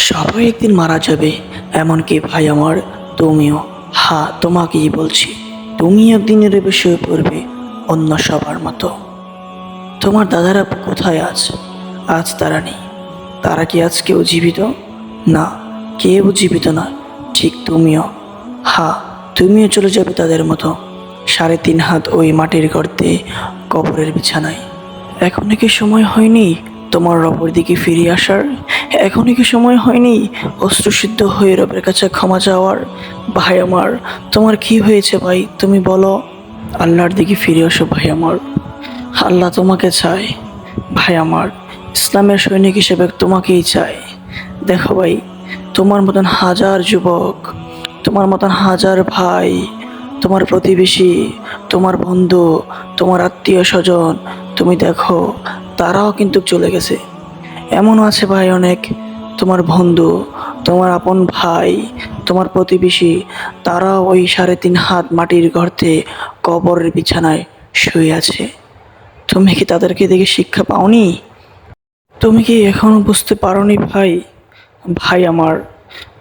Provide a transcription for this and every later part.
সবাই একদিন মারা যাবে, এমনকি ভাই আমার তুমিও। হ্যাঁ, তোমাকেই বলছি, তুমি একদিনের বিষয়ে পড়বে অন্য সবার মতো। তোমার দাদারা কোথায় আছে? আজ তারা নেই। তারা কি আজ কেউ জীবিত? না, কেউ জীবিত না। ঠিক তুমিও। হ্যাঁ, তুমিও চলে যাবে তাদের মতো, 3.5 হাত ওই মাটির গর্তে, কবরের বিছানায়। এখনই কি সময় হয়নি তোমার রবের দিকে ফিরে আসার? এখনই কি সময় হয়নি অশ্রুসিদ্ধ হয়ে রবের কাছে ক্ষমা চাওয়ার? ভাই আমার, তোমার কি হয়েছে ভাই, তুমি বলো। আল্লাহর দিকে ফিরে আসো ভাই আমার। আল্লাহ তোমাকে চায় ভাই আমার। ইসলামের সৈনিক হিসেবে তোমাকেই চায়। দেখো ভাই, তোমার মতন হাজার যুবক, তোমার মতন হাজার ভাই, তোমার প্রতিবেশী, তোমার বন্ধু, তোমার আত্মীয় স্বজন, তুমি দেখো, তারাও কিন্তু চলে গেছে। এমনও আছে ভাই অনেক, তোমার বন্ধু, তোমার আপন ভাই, তোমার প্রতিবেশী, তারাও ওই 3.5 হাত মাটির গর্তে, কবরের বিছানায় শুয়ে আছে। তুমি কি তাদেরকে দেখে শিক্ষা পাওনি? তুমি কি এখনো বুঝতে পারোনি ভাই? ভাই আমার,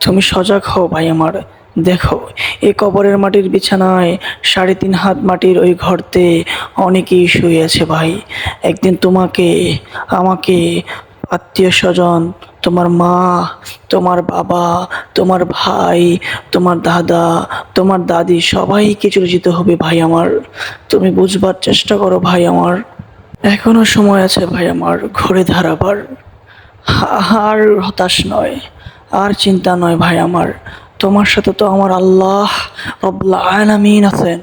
তুমি সজাগ হও ভাই আমার। দেখো, এই কবরের মাটির বিছানায়, 3.5 হাত মাটির ওই ঘরতে অনেকেই শুয়ে আছে ভাই। একদিন তোমাকে, আমাকে, আত্মীয় স্বজন, তোমার মা, তোমার বাবা, তোমার ভাই, তোমার দাদা, তোমার দাদি, সবাইকে চলে যেতে হবে ভাই আমার। তুমি বুঝবার চেষ্টা করো ভাই আমার। এখনো সময় আছে ভাই আমার ঘুরে দাঁড়াবার। আর হতাশ নয়, আর চিন্তা নয় ভাই আমার। তোমার সাথে তো আমার আল্লাহ রব্বুল আলামিন আছেন।